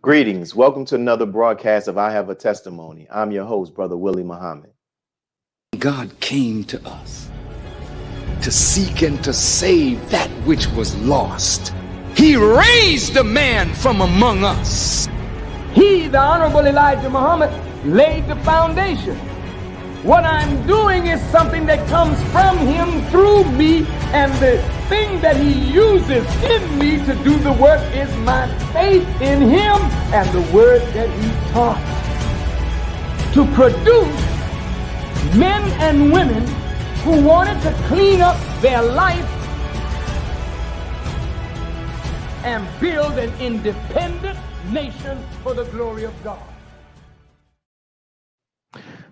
Greetings. Welcome to another broadcast of I Have a Testimony. I'm your host, Brother Willie Muhammad. God came to us to seek and to save that which was lost. He raised a man from among us. He, the Honorable Elijah Muhammad, laid the foundation. What I'm doing is something that comes from him through me, and the thing that he uses in me to do the work is my faith in him and the word that he taught. To produce men and women who wanted to clean up their life and build an independent nation for the glory of God.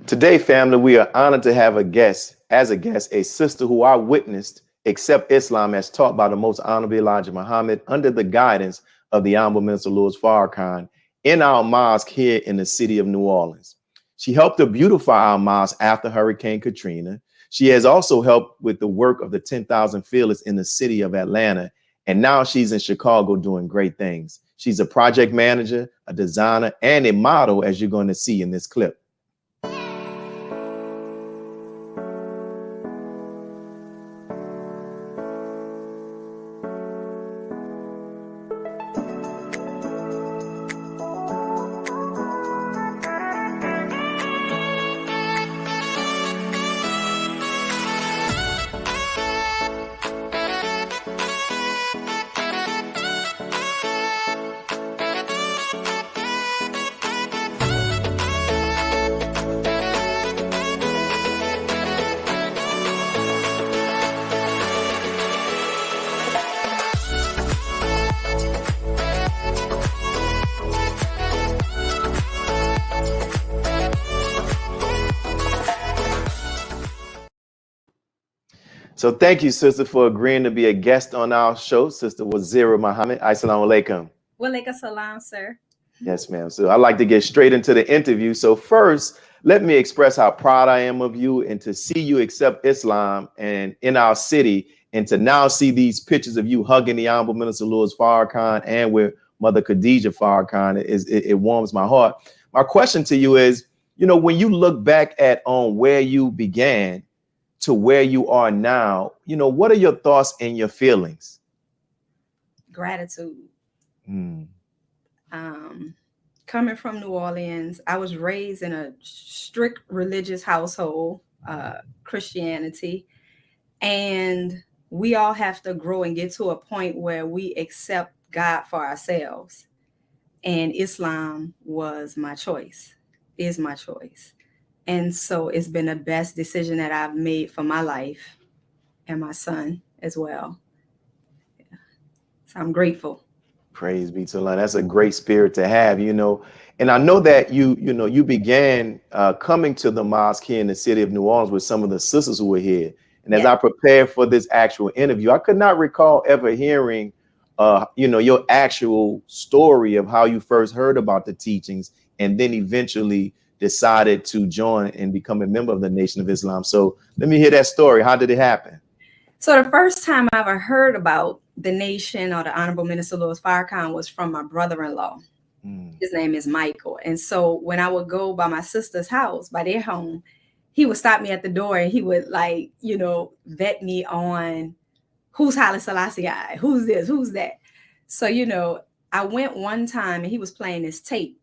Today, family, we are honored to have a sister who I witnessed accept Islam as taught by the Most Honorable Elijah Muhammad under the guidance of the Honorable Minister Louis Farrakhan in our mosque here in the city of New Orleans. She helped to beautify our mosque after Hurricane Katrina. She has also helped with the work of the 10,000 Fearless in the city of Atlanta. And now she's in Chicago doing great things. She's a project manager, a designer, and a model, as you're going to see in this clip. So thank you, sister, for agreeing to be a guest on our show. Sister Wazira Muhammad. Assalamu alaikum. Walaikum salam, sir. Yes, ma'am. So I'd like to get straight into the interview. So first, let me express how proud I am of you and to see you accept Islam and in our city and to now see these pictures of you hugging the Honorable Minister Louis Farrakhan and with Mother Khadija Farrakhan. It warms my heart. My question to you is, when you look back at on where you began to where you are now, what are your thoughts and your feelings? Gratitude. Coming from New Orleans, I was raised in a strict religious household, Christianity, and we all have to grow and get to a point where we accept God for ourselves. And Islam was my choice, is my choice. And so it's been the best decision that I've made for my life and my son as well. Yeah. So I'm grateful. Praise be to Allah. That's a great spirit to have, And I know that you began coming to the mosque here in the city of New Orleans with some of the sisters who were here. And as I prepared for this actual interview, I could not recall ever hearing, your actual story of how you first heard about the teachings and then eventually decided to join and become a member of the Nation of Islam. So let me hear that story. How did it happen? So the first time I ever heard about the nation or the Honorable Minister Louis Farrakhan was from my brother-in-law. His name is Michael. And so when I would go by my sister's house, by their home, he would stop me at the door and he would vet me on who's Haile Selassie, who's this, who's that. So, I went one time and he was playing this tape.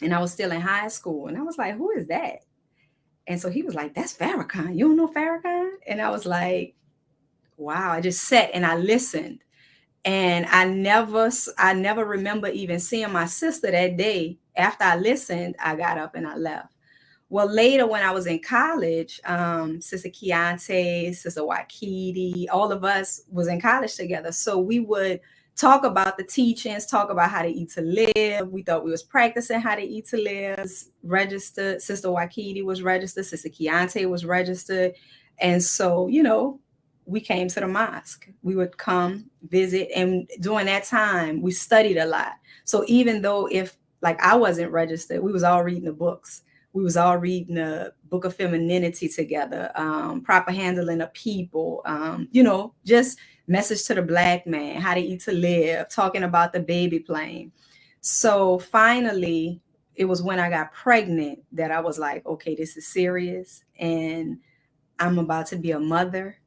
And I was still in high school. And I was like, who is that? And so he was like, that's Farrakhan. You don't know Farrakhan? And I was like, wow. I just sat and I listened. And I never remember even seeing my sister that day. After I listened, I got up and I left. Well, later when I was in college, Sister Keontae, Sister Wakiti, all of us was in college together. So we would talk about the teachings, talk about how to eat to live. We thought we was practicing how to eat to live. Registered. Sister Wakiti was registered. Sister Keontae was registered. And so, we came to the mosque. We would come visit. And during that time, we studied a lot. So even though I wasn't registered, we was all reading the books. We was all reading the Book of Femininity together, Proper Handling of People, just Message to the Black Man, How to Eat to Live, talking about the baby plane. So finally, it was when I got pregnant that I was like, okay, this is serious and I'm about to be a mother.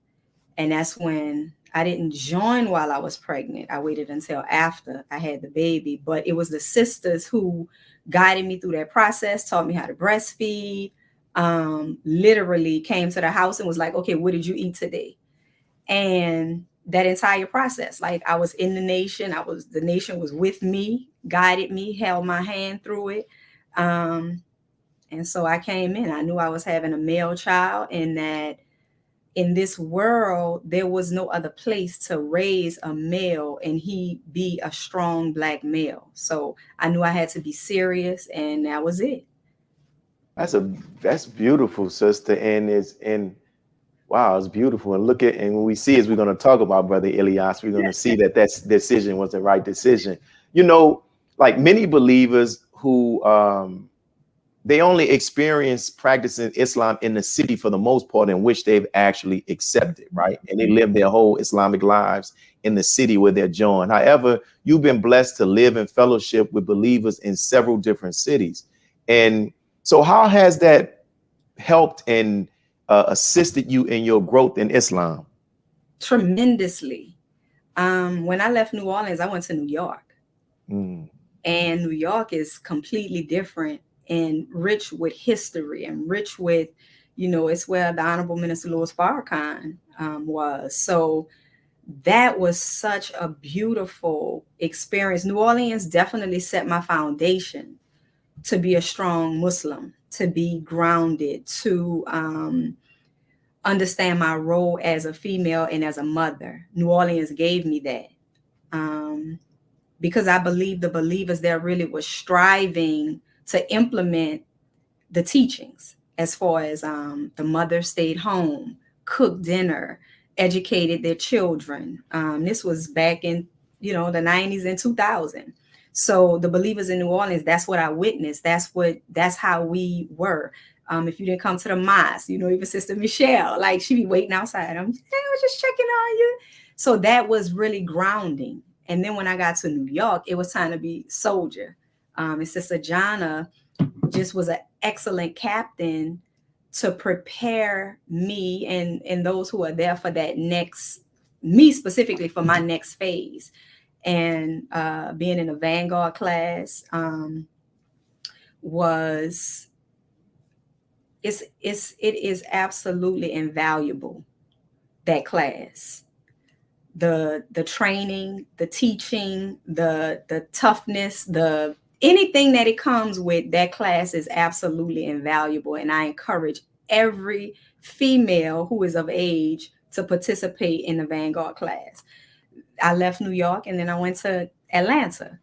And that's when I didn't join while I was pregnant. I waited until after I had the baby. But it was the sisters who guided me through that process, taught me how to breastfeed, literally came to the house and was like, okay, what did you eat today? And that entire process, like I was in the nation, the nation was with me, guided me, held my hand through it. And so I came in, I knew I was having a male child, and that in this world, there was no other place to raise a male and he be a strong Black male. So I knew I had to be serious, and that was it. That's beautiful, sister. And wow, it's beautiful. And when we see, as we're going to talk about Brother Ilyas, we're going to see that decision was the right decision. You know, like many believers who they only experience practicing Islam in the city for the most part, in which they've actually accepted, right? And they live their whole Islamic lives in the city where they're joined. However, you've been blessed to live in fellowship with believers in several different cities. And so how has that helped and assisted you in your growth in Islam? Tremendously. When I left New Orleans, I went to New York. And New York is completely different and rich with history and rich with, it's where the Honorable Minister Louis Farrakhan was. So that was such a beautiful experience. New Orleans definitely set my foundation to be a strong Muslim, to be grounded, to understand my role as a female and as a mother. New Orleans gave me that. Because I believe the believers there really were striving to implement the teachings, as far as the mother stayed home, cooked dinner, educated their children. This was back in, the 90s and 2000. So the believers in New Orleans, that's what I witnessed. That's how we were. If you didn't come to the mosque, even Sister Michelle, like she'd be waiting outside. I was just checking on you. So that was really grounding. And then when I got to New York, it was time to be soldier. And Sister Jana just was an excellent captain to prepare me and those who are there for that me specifically for my next phase. And being in a Vanguard class it is absolutely invaluable, that class. The training, the teaching, the toughness, anything that it comes with, that class is absolutely invaluable. And I encourage every female who is of age to participate in the Vanguard class. I left New York and then I went to Atlanta.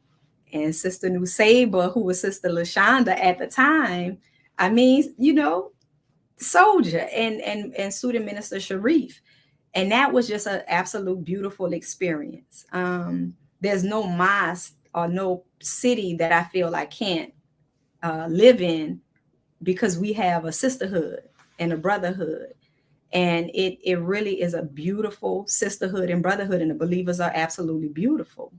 And Sister Nusaba, who was Sister LaShonda at the time, soldier, and Student Minister Sharif. And that was just an absolute beautiful experience. There's no mosque or no city that I feel I can't live in, because we have a sisterhood and a brotherhood. And it really is a beautiful sisterhood and brotherhood, and the believers are absolutely beautiful.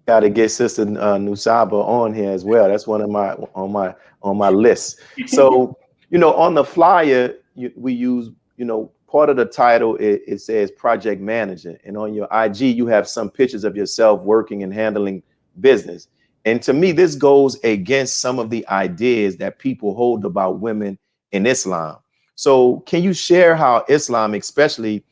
Got to get Sister Nusaba on here as well. That's one of my list. So on the flyer we use, part of the title, it says project manager, and on your IG you have some pictures of yourself working and handling business. And to me, this goes against some of the ideas that people hold about women in Islam. So can you share how Islam, especially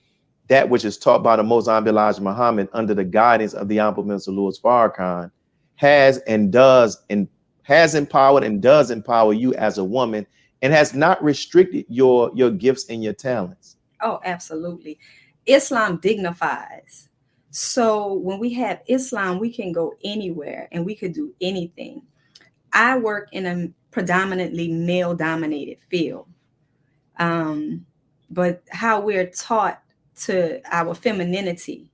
that which is taught by the Most Honorable Elijah Muhammad under the guidance of the Honorable Minister Louis Farrakhan, has empowered and does empower you as a woman, and has not restricted your gifts and your talents? Oh, absolutely. Islam dignifies. So when we have Islam, we can go anywhere and we could do anything. I work in a predominantly male-dominated field. But how we're taught to our femininity,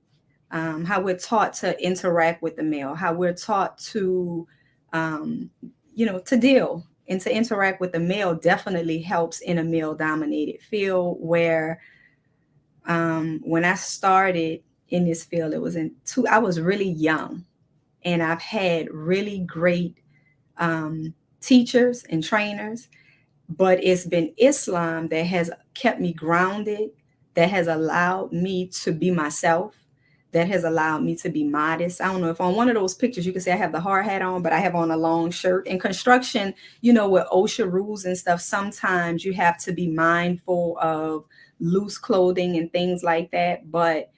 how we're taught to interact with the male, how we're taught to, to deal and to interact with the male definitely helps in a male-dominated field where when I started in this field. I was really young, and I've had really great teachers and trainers, but it's been Islam that has kept me grounded, that has allowed me to be myself, that has allowed me to be modest. I don't know if on one of those pictures you can say I have the hard hat on, but I have on a long shirt. In construction, you know, with OSHA rules and stuff, sometimes you have to be mindful of loose clothing and things like that. But,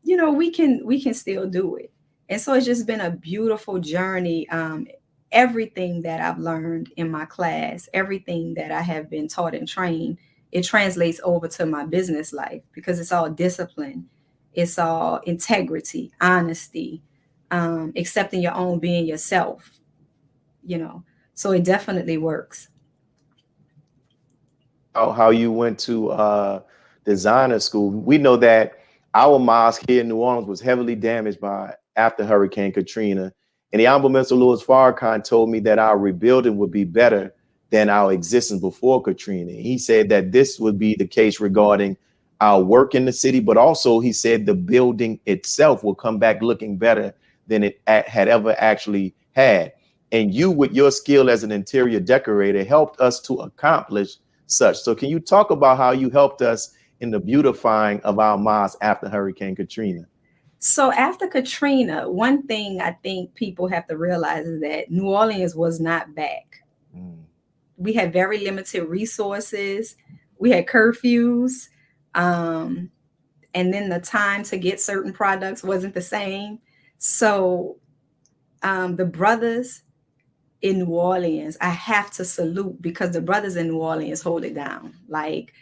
you know, we can still do it. And so it's just been a beautiful journey. Everything that I've learned in my class, everything that I have been taught and trained, it translates over to my business life, because it's all discipline. It's all integrity, honesty, accepting your own, being yourself, you know. So it definitely works. How you went to designer school. We know that our mosque here in New Orleans was heavily damaged after Hurricane Katrina. And the Honorable Minister Louis Farrakhan told me that our rebuilding would be better than our existence before Katrina. He said that this would be the case regarding our work in the city, but also he said the building itself will come back looking better than it had ever actually had. And you, with your skill as an interior decorator, helped us to accomplish such. So can you talk about how you helped us in the beautifying of our mosque after Hurricane Katrina? So after Katrina, one thing I think people have to realize is that New Orleans was not back. We had very limited resources. We had curfews. And then the time to get certain products wasn't the same. So the brothers in New Orleans, I have to salute, because the brothers in New Orleans hold it down. Like,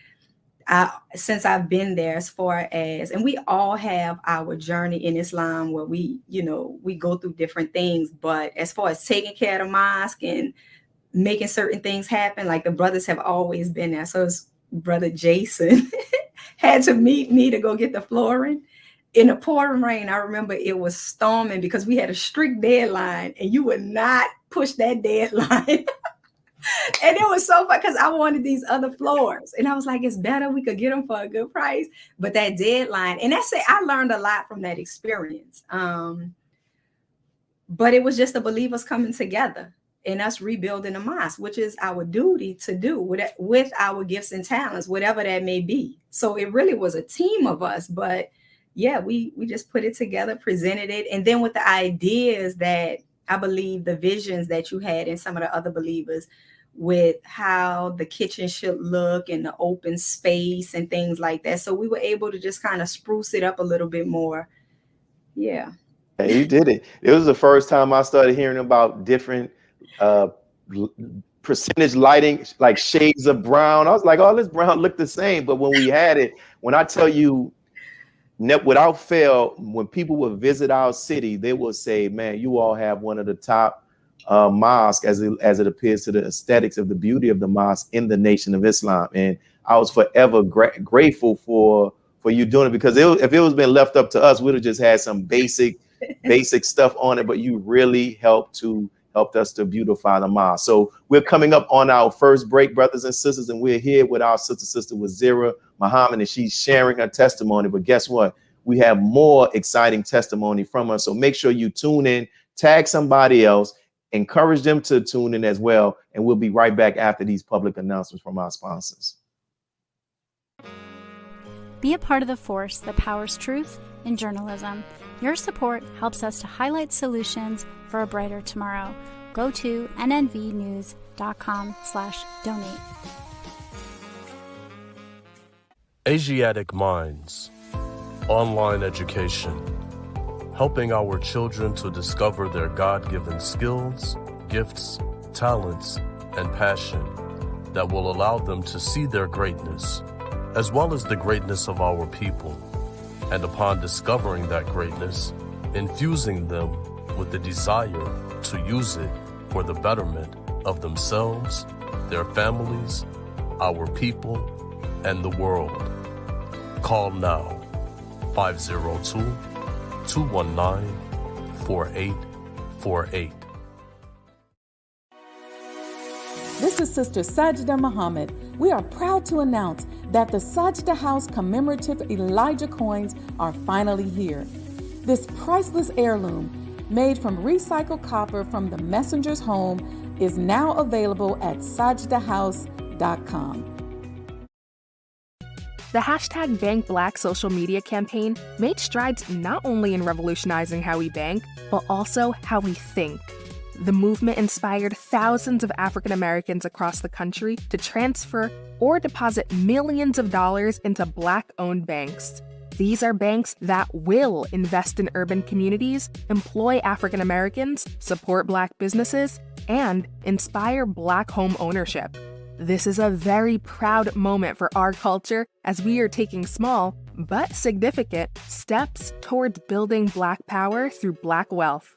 since I've been there, as far as, and we all have our journey in Islam where we go through different things, but as far as taking care of the mosque and making certain things happen, like, the brothers have always been there. So it's Brother Jason had to meet me to go get the flooring in the pouring rain. I remember it was storming because we had a strict deadline, and you would not push that deadline. And it was so fun because I wanted these other floors, and I was like, it's better we could get them for a good price. But that deadline, and that's it. I learned a lot from that experience. But it was just the believers coming together and us rebuilding the mosque, which is our duty to do with our gifts and talents, whatever that may be. So it really was a team of us. But yeah, we just put it together, presented it. And then with the ideas that I believe, the visions that you had and some of the other believers, with how the kitchen should look and the open space and things like that. So we were able to just kind of spruce it up a little bit more. Yeah. And you did it. It was the first time I started hearing about different percentage lighting, like shades of brown. I was like, oh, this brown looked the same. But when we had it, when I tell you, without fail, when people would visit our city, they will say, man, you all have one of the top mosque as it appears to the aesthetics of the beauty of the mosque in the Nation of Islam. And I was forever grateful for you doing it, because if it was been left up to us, we'd have just had some basic stuff on it. But you really helped us to beautify the mosque. So we're coming up on our first break, brothers and sisters, and we're here with our sister Wazira Muhammad, and she's sharing her testimony. But guess what? We have more exciting testimony from her. So make sure you tune in, tag somebody else, encourage them to tune in as well. And we'll be right back after these public announcements from our sponsors. Be a part of the force that powers truth in journalism. Your support helps us to highlight solutions for a brighter tomorrow. Go to nnvnews.com/donate. Asiatic Minds. Online education. Helping our children to discover their God-given skills, gifts, talents, and passion that will allow them to see their greatness, as well as the greatness of our people. And upon discovering that greatness, infusing them with the desire to use it for the betterment of themselves, their families, our people, and the world. Call now, 502-219-4848. This is Sister Sajida Muhammad. We are proud to announce that the Sajda House commemorative Elijah coins are finally here. This priceless heirloom, made from recycled copper from the messenger's home, is now available at sajdahouse.com. The hashtag Bank Black social media campaign made strides not only in revolutionizing how we bank, but also how we think. The movement inspired thousands of African Americans across the country to transfer or deposit millions of dollars into Black-owned banks. These are banks that will invest in urban communities, employ African Americans, support Black businesses, and inspire Black home ownership. This is a very proud moment for our culture as we are taking small, but significant, steps towards building Black power through Black wealth.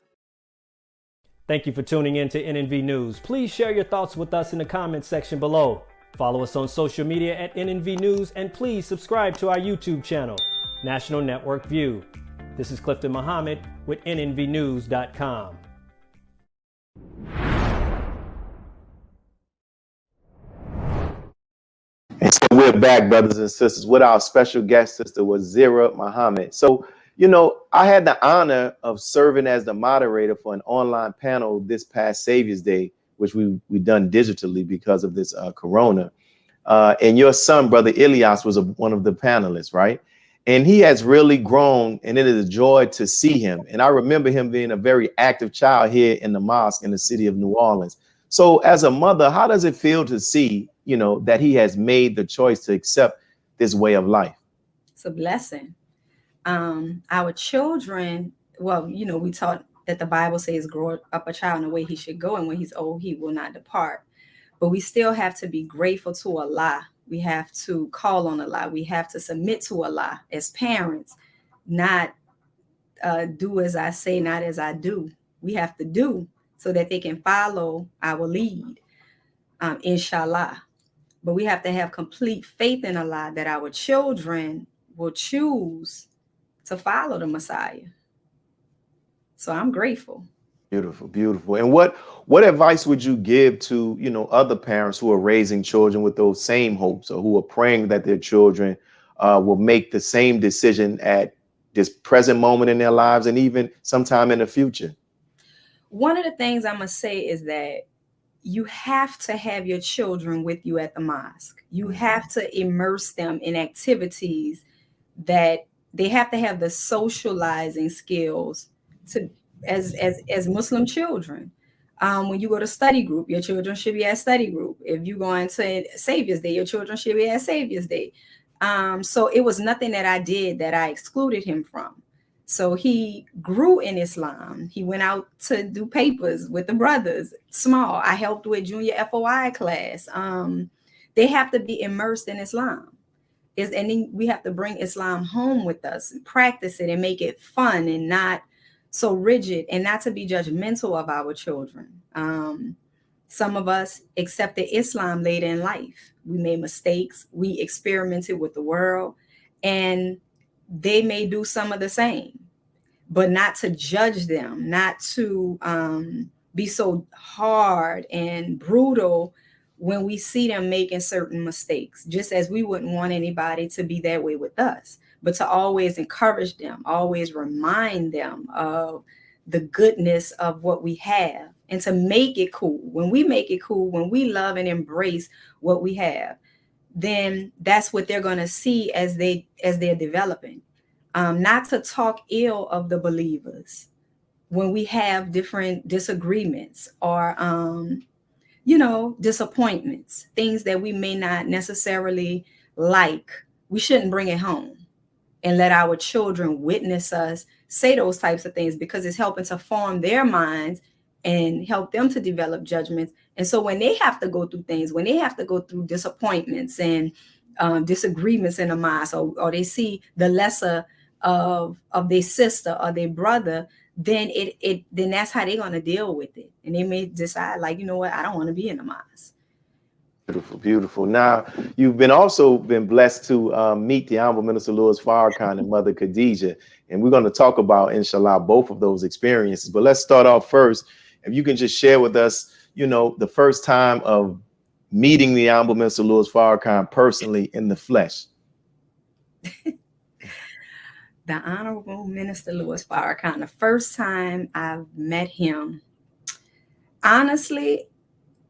Thank you for tuning in to NNV News. Please share your thoughts with us in the comments section below. Follow us on social media at NNV News, and please subscribe to our YouTube channel, National Network View. This is Clifton Muhammad with NNVnews.com. And so we're back, brothers and sisters, with our special guest, Sister Wazira Muhammad. So, I had the honor of serving as the moderator for an online panel this past Savior's Day, which we done digitally because of this corona. And your son, Brother Ilyas, was one of the panelists, right? And he has really grown, and it is a joy to see him. And I remember him being a very active child here in the mosque in the city of New Orleans. So as a mother, how does it feel to see, that he has made the choice to accept this way of life? It's a blessing. Our children, we taught that the Bible says, grow up a child in the way he should go, and when he's old, he will not depart. But we still have to be grateful to Allah. We have to call on Allah. We have to submit to Allah as parents, not do as I say, not as I do. We have to do so that they can follow our lead, inshallah. But we have to have complete faith in Allah that our children will choose to follow the Messiah. So I'm grateful. Beautiful, beautiful. And what advice would you give to, other parents who are raising children with those same hopes, or who are praying that their children will make the same decision at this present moment in their lives and even sometime in the future? One of the things I'm going to say is that you have to have your children with you at the mosque. You have to immerse them in activities that they have to have the socializing skills to as Muslim children. When you go to study group, your children should be at study group. If you go into Savior's Day, your children should be at Savior's Day. So it was nothing that I did that I excluded him from. So he grew in Islam. He went out to do papers with the brothers, small. I helped with junior FOI class. They have to be immersed in Islam. And then we have to bring Islam home with us, and practice it and make it fun and not so rigid, and not to be judgmental of our children. Some of us accepted Islam later in life. We made mistakes. We experimented with the world, and they may do some of the same, but not to judge them, not to be so hard and brutal when we see them making certain mistakes, just as we wouldn't want anybody to be that way with us, but to always encourage them, always remind them of the goodness of what we have, and to make it cool. When we make it cool, when we love and embrace what we have, then that's what they're going to see as they're developing. Not to talk ill of the believers when we have different disagreements or disappointments, things that we may not necessarily like. We shouldn't bring it home and let our children witness us say those types of things, because it's helping to form their minds and help them to develop judgments. And so when they have to go through things, when they have to go through disappointments and disagreements in the mosque, or they see the lesser of their sister or their brother, then then that's how they're going to deal with it. And they may decide, like, you know what, I don't want to be in the mosque. Beautiful, beautiful. Now, you've also been blessed to meet the Honorable Minister Louis Farrakhan and Mother Khadijah. And we're going to talk about, inshallah, both of those experiences. But let's start off first. If you can just share with us, the first time of meeting the Honorable Minister Louis Farrakhan personally in the flesh? The Honorable Minister Louis Farrakhan, the first time I've met him, honestly,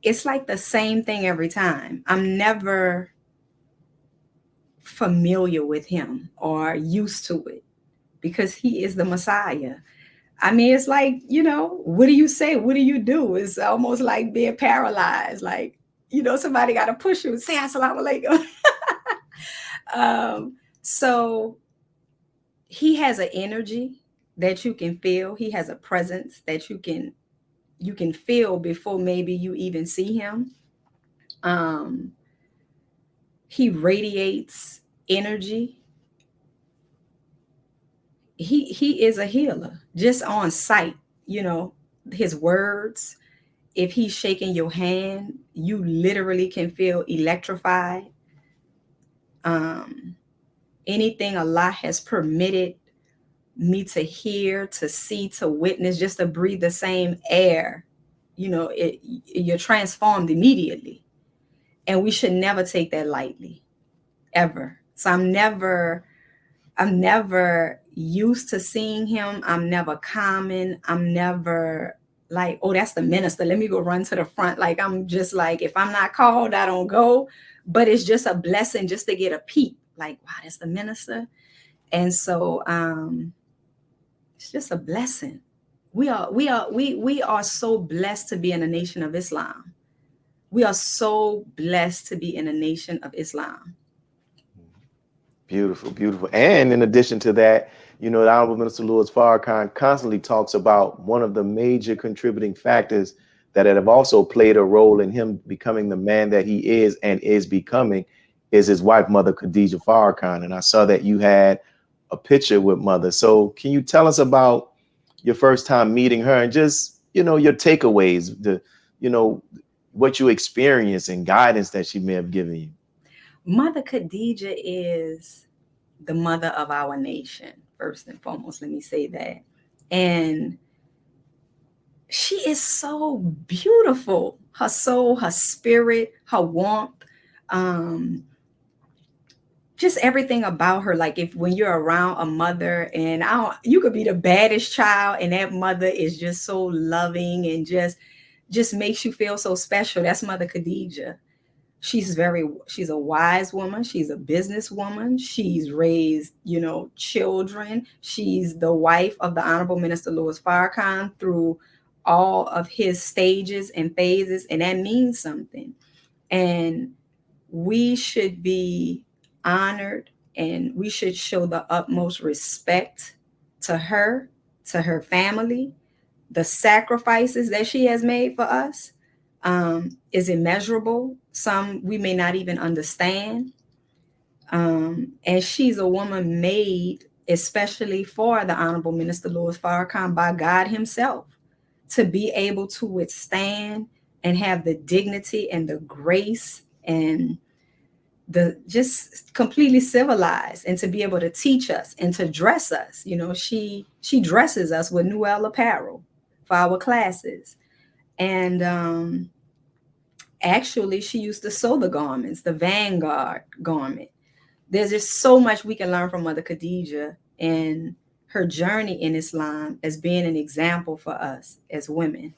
it's like the same thing every time. I'm never familiar with him or used to it because he is the Messiah. I mean, it's like, what do you say? What do you do? It's almost like being paralyzed. Like, somebody got to push you and say, Assalamu alaikum. So he has an energy that you can feel. He has a presence that you can feel before maybe you even see him. He radiates energy. He is a healer just on sight. His words, if he's shaking your hand, you literally can feel electrified. Anything Allah has permitted me to hear, to see, to witness, just to breathe the same air, you're transformed immediately. And we should never take that lightly, ever. So I'm never used to seeing him. I'm never common. I'm never like, oh, that's the minister, let me go run to the front. Like, I'm just like, if I'm not called, I don't go. But it's just a blessing just to get a peek. Like, wow, that's the minister. And so it's just a blessing. We are so blessed to be in the Nation of Islam. We are so blessed to be in the Nation of Islam. Beautiful, beautiful. And in addition to that, the Honorable Minister Louis Farrakhan constantly talks about one of the major contributing factors that have also played a role in him becoming the man that he is and is becoming is his wife, Mother Khadija Farrakhan. And I saw that you had a picture with Mother. So can you tell us about your first time meeting her and just, your takeaways, what you experienced and guidance that she may have given you? Mother Khadija is the mother of our nation, first and foremost. Let me say that. And she is so beautiful. Her soul, her spirit, her warmth, just everything about her. Like when you're around a mother, and you could be the baddest child, and that mother is just so loving and just makes you feel so special. That's Mother Khadija. She's a wise woman. She's a businesswoman. She's raised, children. She's the wife of the Honorable Minister Louis Farrakhan through all of his stages and phases. And that means something. And we should be honored, and we should show the utmost respect to her family. The sacrifices that she has made for us is immeasurable. Some we may not even understand. And she's a woman made especially for the Honorable Minister Louis Farrakhan by God himself, to be able to withstand and have the dignity and the grace and the just completely civilized, and to be able to teach us and to dress us. She dresses us with Noel apparel for our classes. And actually, she used to sew the garments, the Vanguard garment. There's just so much we can learn from Mother Khadija and her journey in Islam as being an example for us as women.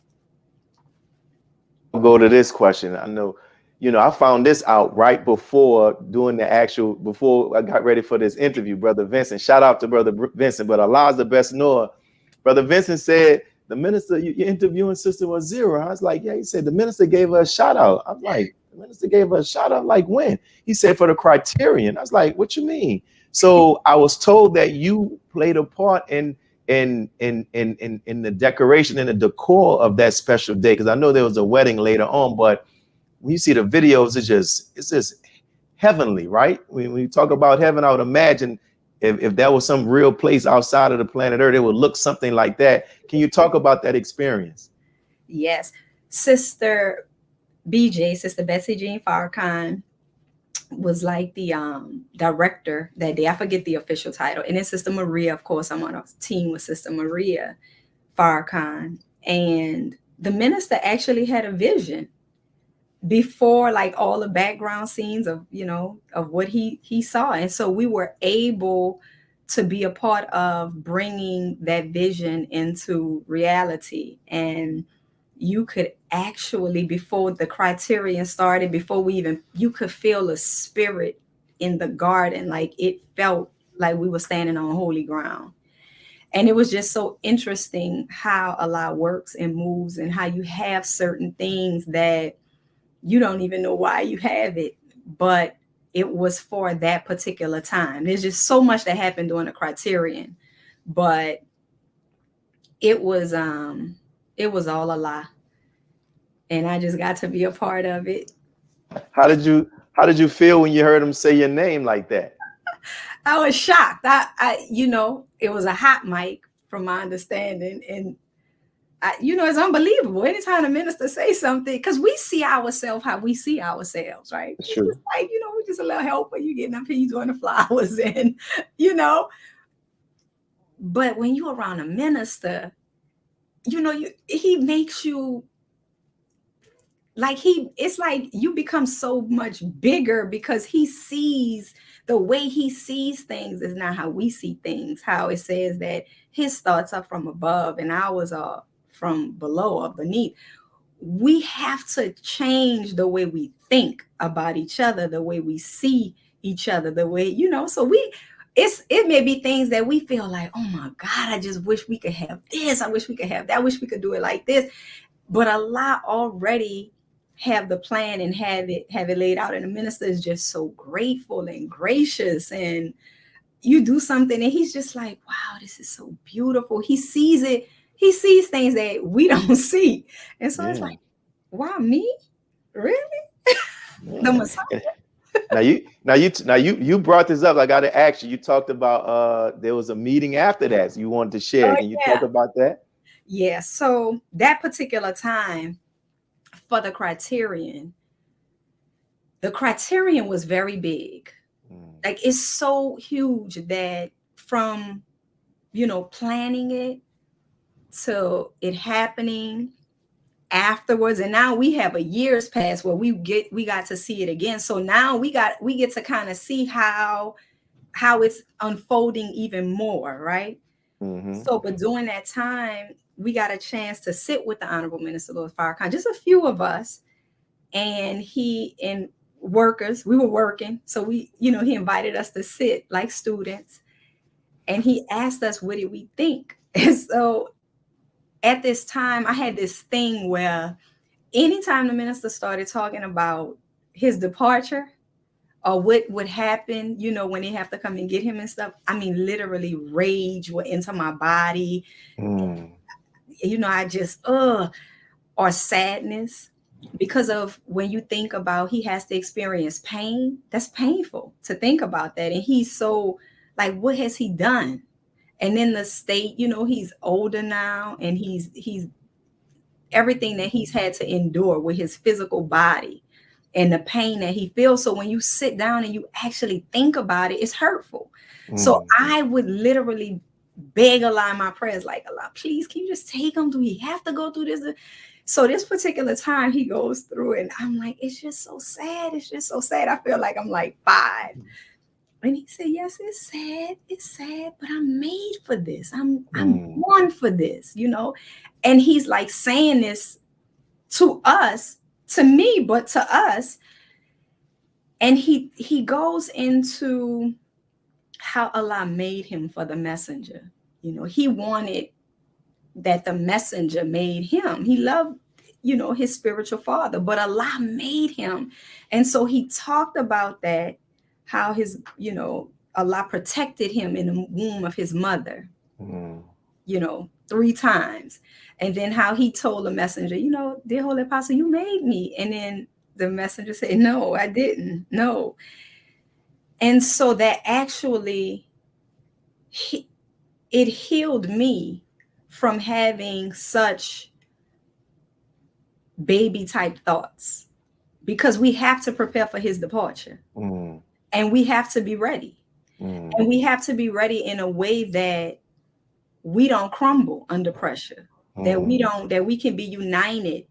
I'll go to this question. I know, I found this out right before before I got ready for this interview, Brother Vincent. Shout out to Brother Vincent, but Allah's the best knower. Brother Vincent said, the minister, you're interviewing Sister Wazira. I was like, yeah. He said, the minister gave her a shout out. I'm like, the minister gave her a shout out? Like when? He said, for the criterion. I was like, what you mean? So I was told that you played a part in the decoration and the decor of that special day. Because I know there was a wedding later on, but when you see the videos, it's just heavenly, right? When you talk about heaven, I would imagine if that was some real place outside of the planet Earth, it would look something like that. Can you talk about that experience? Yes. Sister BJ, Sister Betsy Jean Farrakhan, was like the director that day. I forget the official title. And then Sister Maria, of course, I'm on a team with Sister Maria Farrakhan. And the minister actually had a vision before like all the background scenes of, of what he saw. And so we were able to be a part of bringing that vision into reality. And you could actually, before the Criterion started, you could feel the spirit in the garden. Like it felt like we were standing on holy ground. And it was just so interesting how Allah works and moves, and how you have certain things that you don't even know why you have it, but it was for that particular time. There's just so much that happened during the Criterion, but it was all Allah, and I just got to be a part of it. How did you feel when you heard him say your name like that? I was shocked. It was a hot mic from my understanding, and it's unbelievable. Anytime the minister say something, because we see ourselves how we see ourselves, right? It's true. Just like, we're just a little helper. You getting up here, you doing the flowers, and But when you're around a minister, he makes you like it's like you become so much bigger, because he sees the way he sees things is not how we see things. How it says that his thoughts are from above and ours are from below or beneath. We have to change the way we think about each other, the way we see each other, the way, so it may be things that we feel like, oh my God, I just wish we could have this. I wish we could have that. I wish we could do it like this. But Allah already have the plan and have it laid out. And the minister is just so grateful and gracious, and you do something and he's just like, wow, this is so beautiful. He sees it. He sees things that we don't see. And so it's like, wow, me? Really? The Messiah. Now you brought this up. I got to ask you. You talked about there was a meeting after that you wanted to share. Can you talk about that? Yeah. So that particular time for the Criterion was very big. Like it's so huge that from planning it to it happening afterwards, and now we have a year's pass where we got to see it again. So now we get to kind of see how it's unfolding even more, right? Mm-hmm. So, but during that time, we got a chance to sit with the Honorable Minister Louis Farrakhan, just a few of us, and workers, we were working. So he invited us to sit like students, and he asked us, what did we think? And so at this time, I had this thing where anytime the minister started talking about his departure or what would happen, when they have to come and get him and stuff, I mean, literally rage went into my body. I just, or sadness, because of when you think about he has to experience pain, that's painful to think about that. And he's so like, what has he done? And then the state, he's older now, and he's everything that he's had to endure with his physical body and the pain that he feels. So when you sit down and you actually think about it, it's hurtful. So I would literally beg Allah in my prayers, like, Allah, please, can you just take him? Do he have to go through this? So this particular time he goes through it, and I'm like, it's just so sad. It's just so sad. I feel like I'm like 5. And he said, yes, it's sad, but I'm made for this. I'm born for this, And he's like saying this to us, to me, but to us. And he goes into how Allah made him for the messenger. He wanted that the messenger made him. He loved, his spiritual father, but Allah made him. And so he talked about that, how his, Allah protected him in the womb of his mother, 3 times. And then how he told the messenger, dear Holy Apostle, you made me. And then the messenger said, no, I didn't. No. And so that actually, it healed me from having such baby type thoughts, because we have to prepare for his departure. And we have to be ready. And we have to be ready in a way that we don't crumble under pressure, that we can be united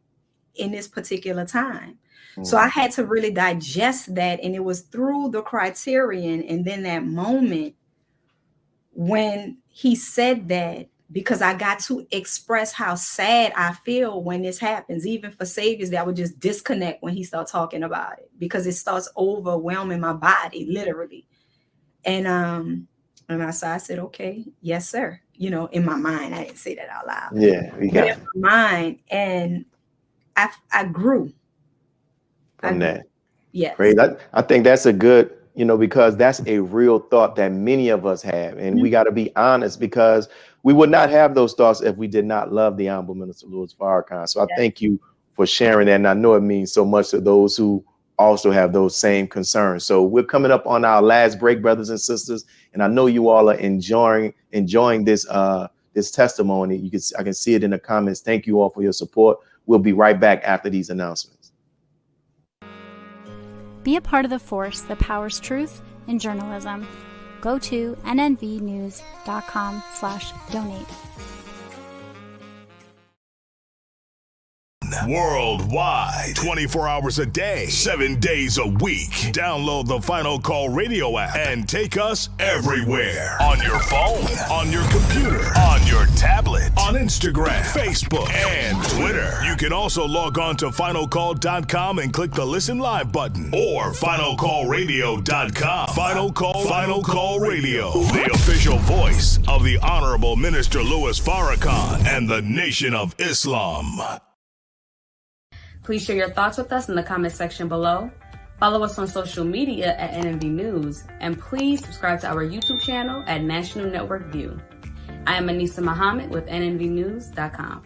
in this particular time. So I had to really digest that. And it was through the criterion and then that moment when he said that, because I got to express how sad I feel when this happens, even for saviors that would just disconnect when he starts talking about it, because it starts overwhelming my body, literally. And I said, okay, yes, sir. You know, in my mind, I didn't say that out loud. Yeah, we got in my mind, and I grew from that. Yes. Great. I think that's a good, because that's a real thought that many of us have. And we got to be honest, because we would not have those thoughts if we did not love the Honorable Minister Louis Farrakhan. So I thank you for sharing that. And I know it means so much to those who also have those same concerns. So we're coming up on our last break, brothers and sisters. And I know you all are enjoying this this testimony. I can see it in the comments. Thank you all for your support. We'll be right back after these announcements. Be a part of the force that powers truth in journalism. Go to nnvnews.com/donate. Worldwide, 24 hours a day, 7 days a week. Download the Final Call Radio app and take us everywhere. On your phone, on your computer, on your tablet, on Instagram, Facebook, and Twitter. You can also log on to finalcall.com and click the Listen Live button, or finalcallradio.com. Final Call Radio, the official voice of the Honorable Minister Louis Farrakhan and the Nation of Islam. Please share your thoughts with us in the comment section below. Follow us on social media at NNV News, and please subscribe to our YouTube channel at National Network View. I am Anissa Muhammad with nnvnews.com.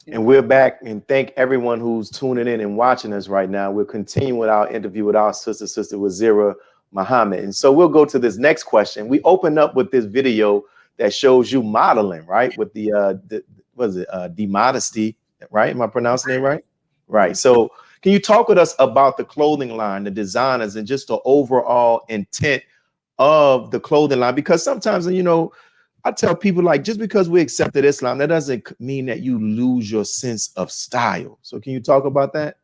And we're back, and thank everyone who's tuning in and watching us right now. We'll continue with our interview with our sister Wazira Muhammad. And so we'll go to this next question. We open up with this video that shows you modeling, right? With the demodesty, right? Am I pronouncing it right? Right. So can you talk with us about the clothing line, the designers, and just the overall intent of the clothing line? Because sometimes, I tell people, like, just because we accepted Islam, that doesn't mean that you lose your sense of style. So can you talk about that?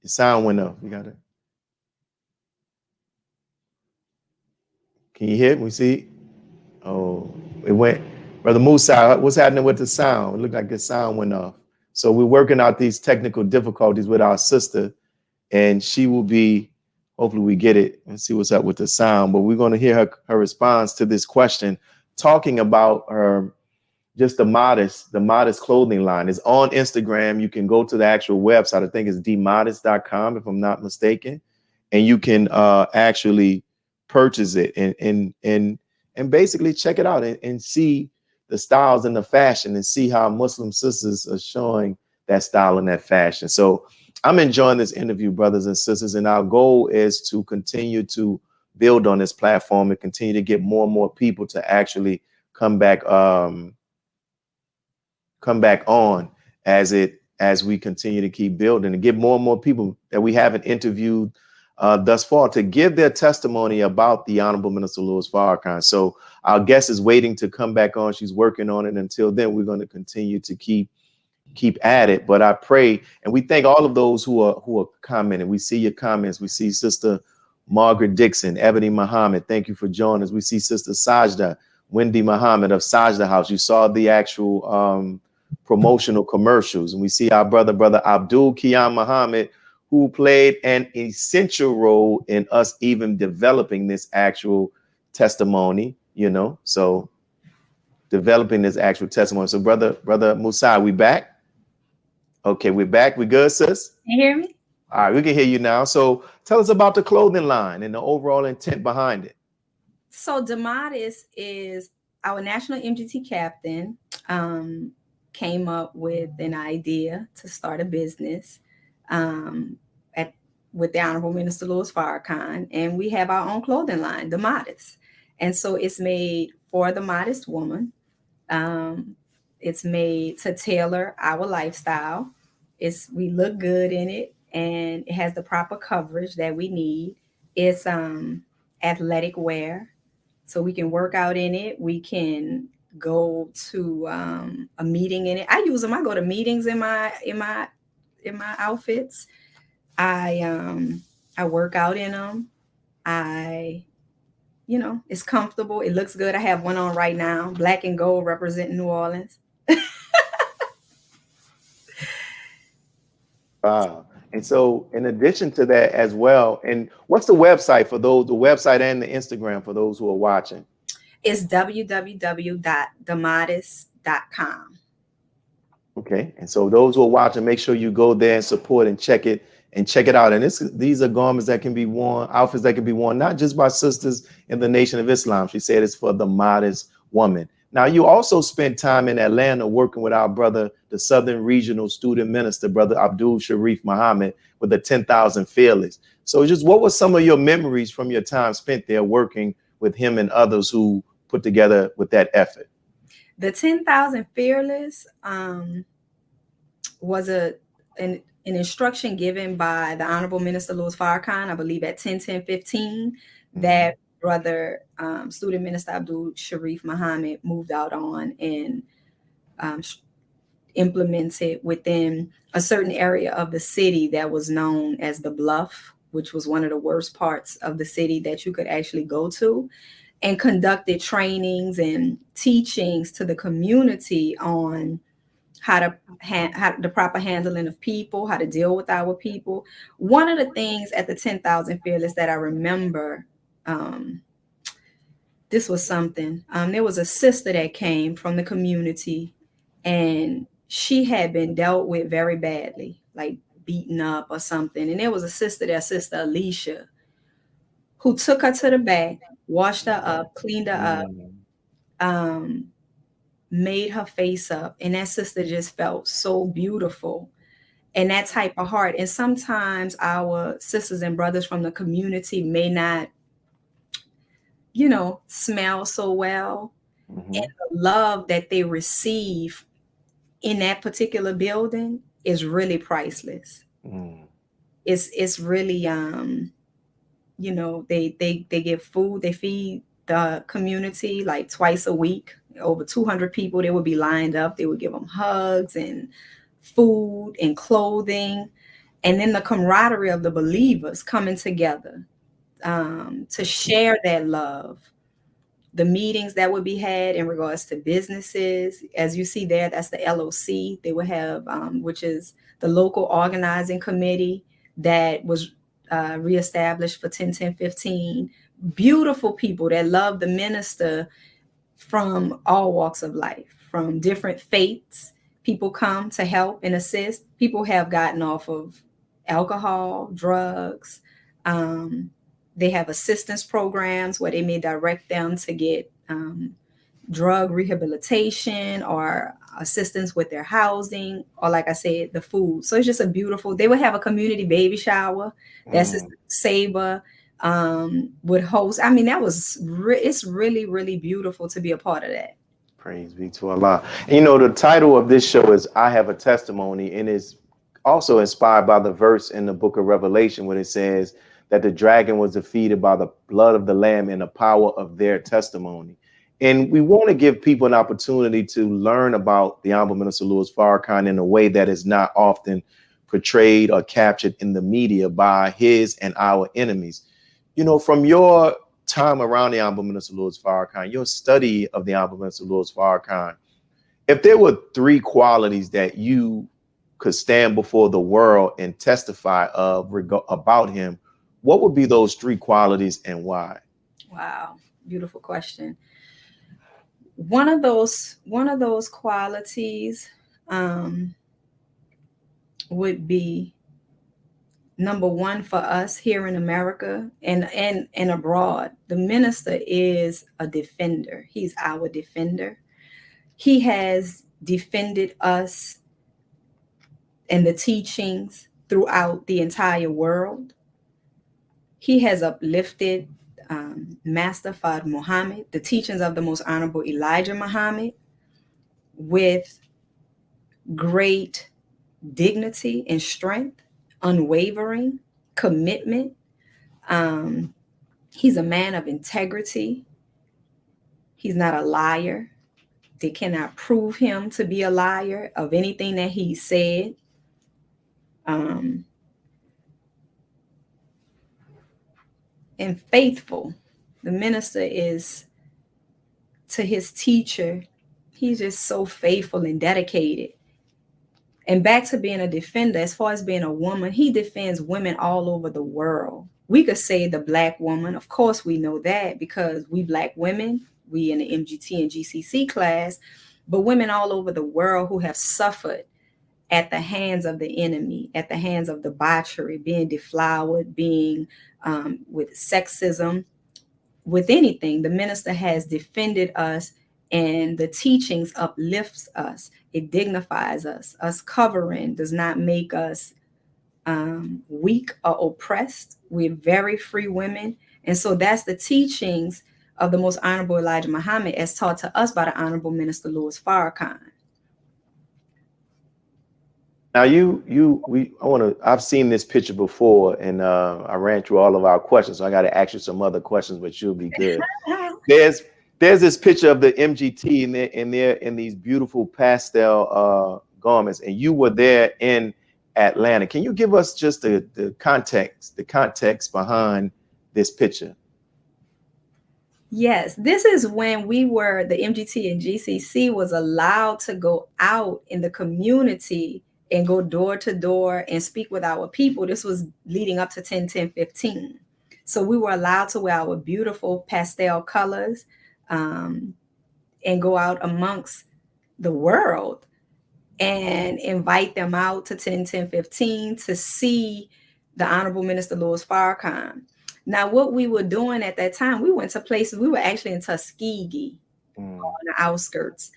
The sound went up. You got it. Can you hear it? We see? Oh, it went. Brother Musa, what's happening with the sound? It looked like the sound went off. So we're working out these technical difficulties with our sister, and she will be, hopefully we get it and see what's up with the sound. But we're going to hear her response to this question, talking about her, just the modest clothing line. It's on Instagram. You can go to the actual website. I think it's demodest.com, if I'm not mistaken. And you can actually purchase it and basically check it out and see the styles and the fashion, and see how Muslim sisters are showing that style and that fashion. So I'm enjoying this interview, brothers and sisters, and our goal is to continue to build on this platform and continue to get more and more people to actually come back on as we continue to keep building, and get more and more people that we haven't interviewed thus far to give their testimony about the Honorable Minister Louis Farrakhan. So our guest is waiting to come back on. She's working on it. Until then, we're going to continue to keep at it. But I pray, and we thank all of those who are commenting. We see your comments. We see Sister Margaret Dixon, Ebony Muhammad. Thank you for joining us. We see Sister Sajda, Wendy Muhammad of Sajda House. You saw the actual promotional commercials. And we see our brother Abdul Qiyam Muhammad, who played an essential role in us even developing this actual testimony, so developing this actual testimony. So brother Musa, we back? Okay, we're back. We good, sis? Can you hear me? All right, we can hear you now. So tell us about the clothing line and the overall intent behind it. So Damatis is our national MGT captain. Came up with an idea to start a business with the Honorable Minister Louis Farrakhan, and we have our own clothing line, The Modest. And so it's made for the modest woman. It's made to tailor our lifestyle. We look good in it, and it has the proper coverage that we need. It's athletic wear, so we can work out in it. We can go to a meeting in it. I use them. I go to meetings in my outfits. I work out in them. It's comfortable. It looks good. I have one on right now, black and gold, representing New Orleans. Wow. And so in addition to that as well, and what's the website for those, the website and the Instagram for those who are watching? It's www.themodest.com. Okay. And so those who are watching, make sure you go there and support and check it out. And these are garments that can be worn, outfits that can be worn, not just by sisters in the Nation of Islam. She said it's for the modest woman. Now, you also spent time in Atlanta working with our brother, the Southern Regional Student Minister, Brother Abdul Sharif Muhammad, with the 10,000 Fearless. So just what were some of your memories from your time spent there working with him and others who put together with that effort? The 10,000 Fearless was an instruction given by the Honorable Minister Louis Farrakhan, I believe at 10/10/15, that brother Student Minister Abdul Sharif Muhammad moved out on and implemented within a certain area of the city that was known as the Bluff, which was one of the worst parts of the city that you could actually go to, and conducted trainings and teachings to the community on how the proper handling of people, how to deal with our people. One of the things at the 10,000 Fearless that I remember, this was something. There was a sister that came from the community, and she had been dealt with very badly, like beaten up or something. And there was a sister there, Sister Alicia, who took her to the back, washed her up, cleaned her up, made her face up. And that sister just felt so beautiful. And that type of heart. And sometimes our sisters and brothers from the community may not, smell so well. And the love that they receive in that particular building is really priceless. It's really, they give food, they feed the community like twice a week. Over 200 people, they would be lined up. They would give them hugs and food and clothing. And then the camaraderie of the believers coming together to share that love. The meetings that would be had in regards to businesses, as you see there, that's the LOC. They would have, which is the local organizing committee that was reestablished for 10/10/15. Beautiful people that love the minister from all walks of life, from different faiths. People come to help and assist. People have gotten off of alcohol, drugs. They have assistance programs where they may direct them to get drug rehabilitation or assistance with their housing, or like I said, the food. So it's just they would have a community baby shower. That's Saber would host. I mean, it's really, really beautiful to be a part of that. Praise be to Allah. And the title of this show is I Have a Testimony, and is also inspired by the verse in the book of Revelation where it says that the dragon was defeated by the blood of the Lamb and the power of their testimony. And we want to give people an opportunity to learn about the Honorable Minister Louis Farrakhan in a way that is not often portrayed or captured in the media by his and our enemies. From your time around the Honorable Minister Louis Farrakhan, your study of the Honorable Minister Louis Farrakhan, if there were 3 qualities that you could stand before the world and testify about him, what would be those 3 qualities and why? Wow, beautiful question. One of those qualities would be number one for us here in America and abroad. The minister is a defender. He's our defender. He has defended us and the teachings throughout the entire world. He has uplifted Master Fard Muhammad, the teachings of the Most Honorable Elijah Muhammad, with great dignity and strength, unwavering commitment. He's a man of integrity. He's not a liar. They cannot prove him to be a liar of anything that he said. And faithful. The minister is to his teacher. He's just so faithful and dedicated. And back to being a defender, as far as being a woman, he defends women all over the world. We could say the Black woman. Of course, we know that because we Black women, we in the MGT and GCC class, but women all over the world who have suffered at the hands of the enemy, at the hands of debauchery, being deflowered, being with sexism, with anything. The minister has defended us, and the teachings uplifts us. It dignifies us. Us covering does not make us weak or oppressed. We're very free women. And so that's the teachings of the Most Honorable Elijah Muhammad as taught to us by the Honorable Minister Louis Farrakhan. Now I've seen this picture before, and I ran through all of our questions, so I got to ask you some other questions, but you'll be good. There's this picture of the MGT, and they're in these beautiful pastel garments, and you were there in Atlanta. Can you give us just the context behind this picture? Yes, this is when the MGT and GCC was allowed to go out in the community and go door to door and speak with our people. This was leading up to 10/10/15. So we were allowed to wear our beautiful pastel colors and go out amongst the world and invite them out to 10/10/15 to see the Honorable Minister Louis Farrakhan. Now, what we were doing at that time, we went to places, we were actually in Tuskegee on the outskirts.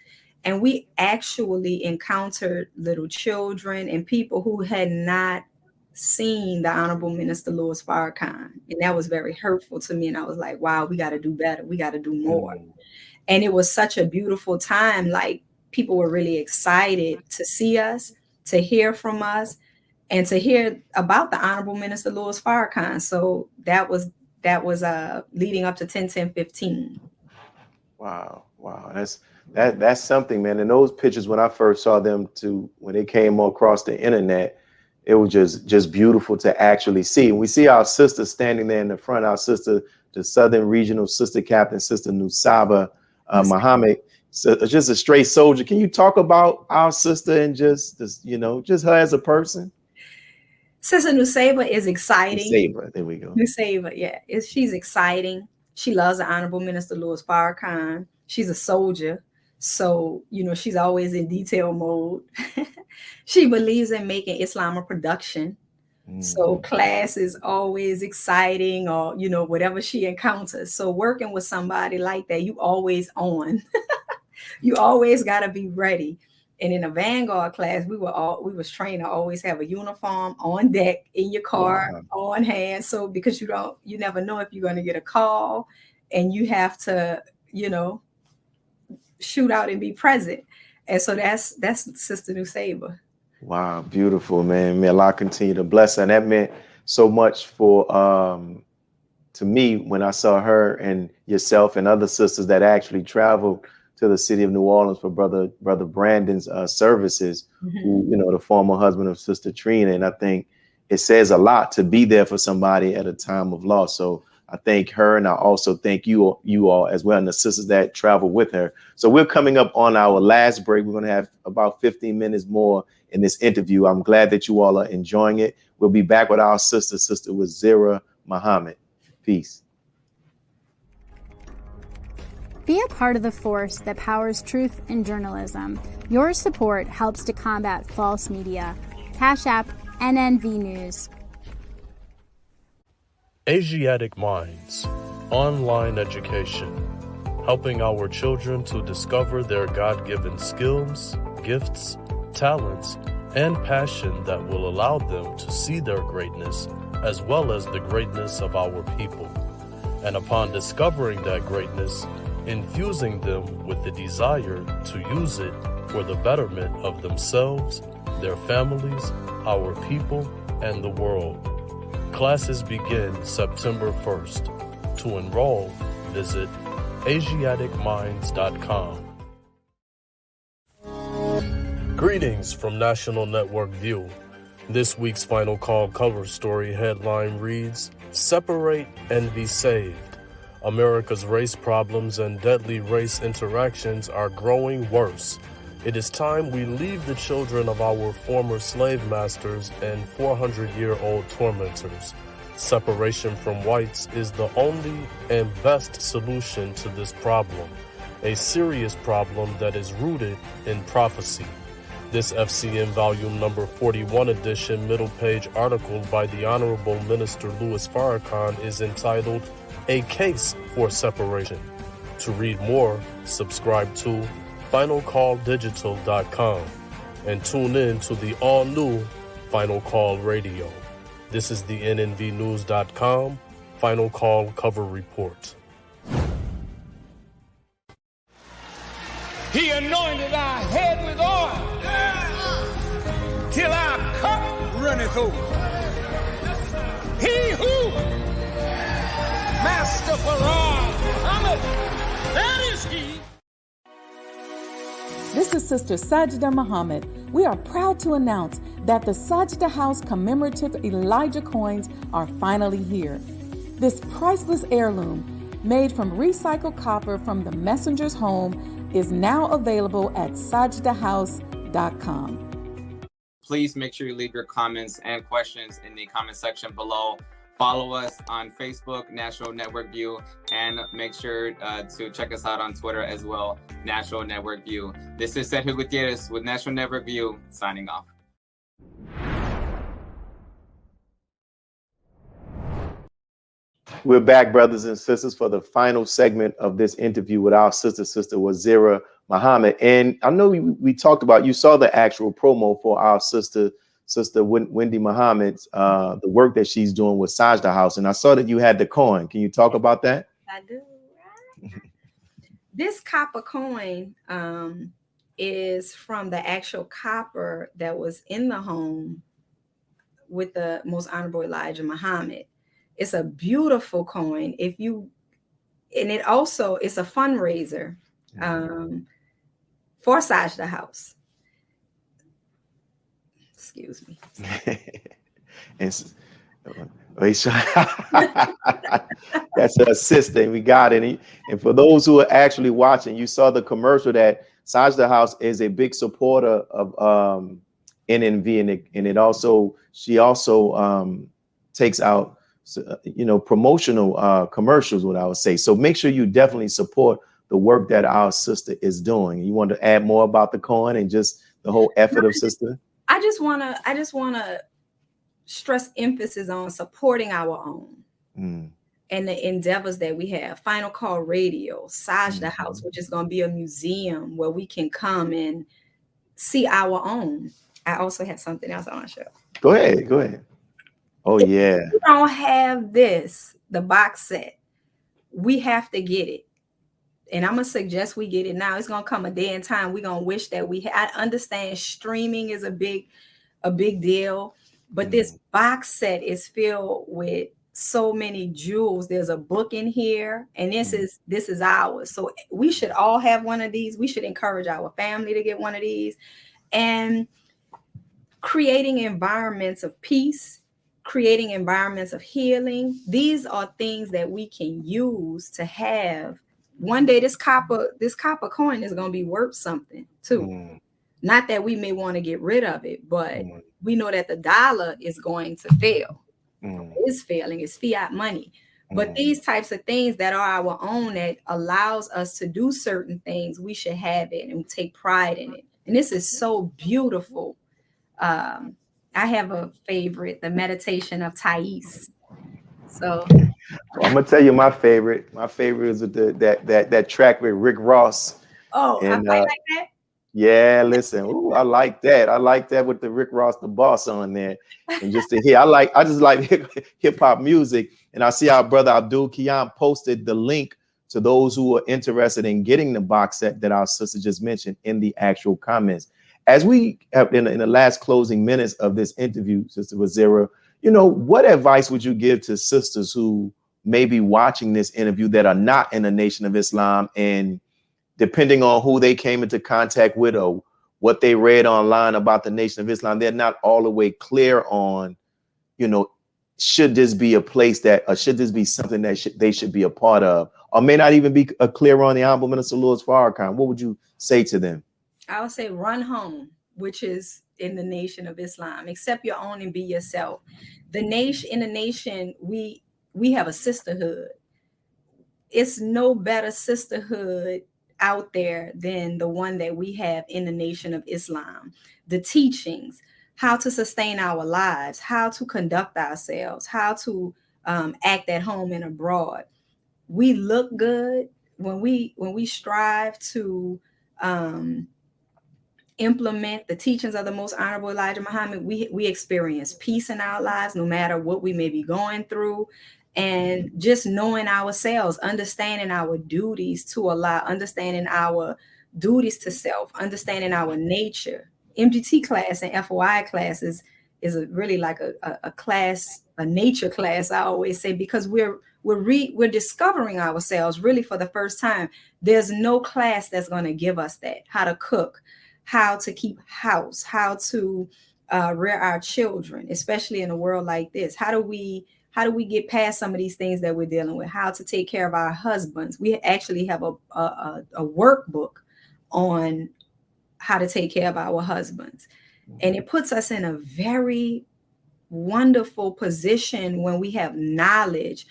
And we actually encountered little children and people who had not seen the Honorable Minister Louis Farrakhan. And that was very hurtful to me. And I was like, wow, we got to do better. We got to do more. And it was such a beautiful time. Like, people were really excited to see us, to hear from us, and to hear about the Honorable Minister Louis Farrakhan. So that was leading up to 10/10/15. Wow. That's something, man. And those pictures, when I first saw them when they came across the internet, it was just beautiful to actually see. And we see our sister standing there in the front, our sister, the Southern Regional Sister Captain, Sister Nusaba Muhammad, so just a straight soldier. Can you talk about our sister and just her as a person? Sister Nusaba is exciting. Nusaba, there we go. Nusaba, yeah. She's exciting. She loves the Honorable Minister Louis Farrakhan. She's a soldier. So, she's always in detail mode. She believes in making Islam a production. So class is always exciting, or, whatever she encounters. So working with somebody like that, you always on. You always got to be ready. And in a Vanguard class, we was trained to always have a uniform on deck in your car, on hand. So because you never know if you're going to get a call, and you have to, shoot out and be present. And so that's Sister Nusaba. Wow, beautiful, man. May Allah continue to bless her. And that meant so much to me when I saw her and yourself and other sisters that actually traveled to the city of New Orleans for brother Brandon's services, who, the former husband of Sister Trina. And I think it says a lot to be there for somebody at a time of loss. So I thank her, and I also thank you all as well, and the sisters that travel with her. So we're coming up on our last break. We're going to have about 15 minutes more in this interview. I'm glad that you all are enjoying it. We'll be back with our Sister Wazira Muhammad. Peace. Be a part of the force that powers truth in journalism. Your support helps to combat false media. Cash App NNV News. Asiatic Minds, online education, helping our children to discover their God-given skills, gifts, talents, and passion that will allow them to see their greatness as well as the greatness of our people. And upon discovering that greatness, infusing them with the desire to use it for the betterment of themselves, their families, our people, and the world. Classes begin September 1st. To enroll, visit AsiaticMinds.com. Greetings from National Network View. This week's Final Call cover story headline reads, "Separate and Be Saved. America's race problems and deadly race interactions are growing worse. It is time we leave the children of our former slave masters and 400-year-old tormentors. Separation from whites is the only and best solution to this problem, a serious problem that is rooted in prophecy." This FCN Volume Number 41 edition middle page article by the Honorable Minister Louis Farrakhan is entitled, "A Case for Separation." To read more, subscribe to FinalCallDigital.com and tune in to the all-new Final Call Radio. This is the NNVnews.com Final Call Cover Report. He anointed our head with oil till our cup runneth over. He who, Master Farrakhan, Muhammad, that is he. This is Sister Sajda Muhammad. We are proud to announce that the Sajda House commemorative Elijah coins are finally here. This priceless heirloom, made from recycled copper from the messenger's home, is now available at sajdahouse.com. Please make sure you leave your comments and questions in the comment section below. Follow us on Facebook, National Network View, and make sure to check us out on Twitter as well, National Network View. This is Sergio Gutierrez with National Network View, signing off. We're back, brothers and sisters, for the final segment of this interview with our sister Wazira Muhammad. And I know we talked about, you saw the actual promo for our sister Wendy Muhammad's, the work that she's doing with Sajda House. And I saw that you had the coin. Can you talk about that? I do. This copper coin is from the actual copper that was in the home with the Most Honorable Elijah Muhammad. It's a beautiful coin. And it also is a fundraiser for Sajda House. Excuse me. That's her sister. We got it. And for those who are actually watching, you saw the commercial that Sajda House is a big supporter of NNV, and she also takes out promotional commercials, what I would say. So make sure you definitely support the work that our sister is doing. You want to add more about the coin and just the whole effort of sister? I just wanna stress emphasis on supporting our own and the endeavors that we have. Final Call Radio, Sajda House, which is going to be a museum where we can come and see our own. I also have something else I want to show. Go ahead. Oh, yeah. If we don't have this, the box set, we have to get it. And I'm going to suggest we get it now. It's going to come a day and time we're going to wish that we had. I understand streaming is a big deal, but this box set is filled with so many jewels. There's a book in here, and this is ours. So we should all have one of these. We should encourage our family to get one of these. And creating environments of peace, creating environments of healing. These are things that we can use to have. One day this copper coin is going to be worth something too. Not that we may want to get rid of it, but we know that the dollar is going to fail. It's failing. It's fiat money. But these types of things that are our own, that allows us to do certain things, we should have it and take pride in it. And this is so beautiful. I have a favorite, the Meditation of Thais. So I'm gonna tell you my favorite. My favorite is that track with Rick Ross. I And fight like that. yeah, listen, ooh, I like that. I like that with the Rick Ross, the boss on there. And just to hear, I just like hip hop music. And I see our brother Abdul Kiyan posted the link to those who are interested in getting the box set that our sister just mentioned in the actual comments. As we have in the last closing minutes of this interview, Sister Wazira, what advice would you give to sisters who may be watching this interview that are not in the Nation of Islam, and depending on who they came into contact with or what they read online about the Nation of Islam, they're not all the way clear on, should this be a place that, or should this be something that they should be a part of, or may not even be clear on the Honorable Minister Louis Farrakhan? What would you say to them? I would say run home, which is in the Nation of Islam. Accept your own and be yourself. In the nation, we have a sisterhood. It's no better sisterhood out there than the one that we have in the Nation of Islam. The teachings, how to sustain our lives, how to conduct ourselves, how to act at home and abroad. We look good when we strive to implement the teachings of the Most Honorable Elijah Muhammad. We experience peace in our lives, no matter what we may be going through. And just knowing ourselves, understanding our duties to Allah, understanding our duties to self, understanding our nature. MGT class and FOI classes is really like a class, a nature class, I always say, because we're discovering ourselves really for the first time. There's no class that's going to give us that. How to cook, how to keep house, how to rear our children, especially in a world like this. How do we get past some of these things that we're dealing with? How to take care of our husbands. We actually have a workbook on how to take care of our husbands. And it puts us in a very wonderful position when we have knowledge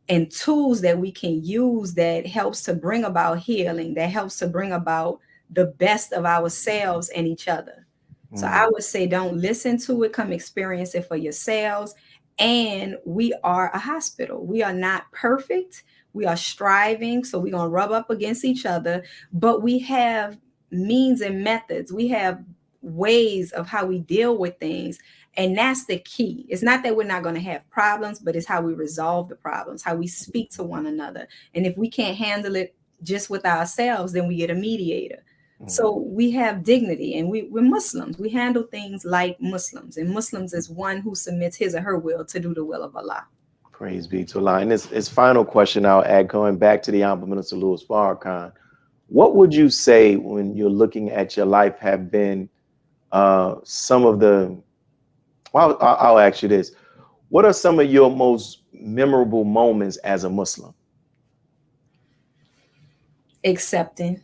and tools that we can use that helps to bring about healing, that helps to bring about the best of ourselves and each other. So I would say don't listen to it, come experience it for yourselves. And we are a hospital. We are not perfect. We are striving. So we're going to rub up against each other, but we have means and methods. We have ways of how we deal with things. And that's the key. It's not that we're not going to have problems, but it's how we resolve the problems, how we speak to one another. And if we can't handle it just with ourselves, then we get a mediator. So we have dignity, and we're Muslims. We handle things like Muslims, and Muslims is one who submits his or her will to do the will of Allah. Praise be to Allah. And this final question I'll add, going back to the Honorable Minister Louis Farrakhan, what would you say when you're looking at your life have been some of the, well, I'll ask you this. What are some of your most memorable moments as a Muslim? Accepting.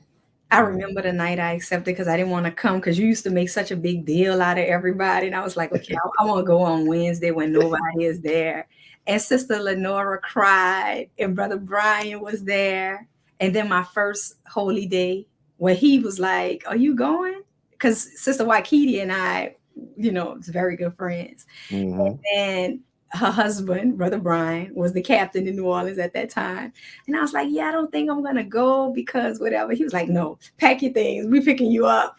I remember the night I accepted because I didn't want to come, because you used to make such a big deal out of everybody. And I was like, okay, I want to go on Wednesday when nobody is there. And Sister Lenora cried, and Brother Brian was there. And then my first holy day, where he was like, are you going? Because Sister Wakiti and I, it's very good friends. And then her husband, Brother Brian, was the captain in New Orleans at that time. And I was like, yeah, I don't think I'm going to go because whatever. He was like, no, pack your things. We're picking you up.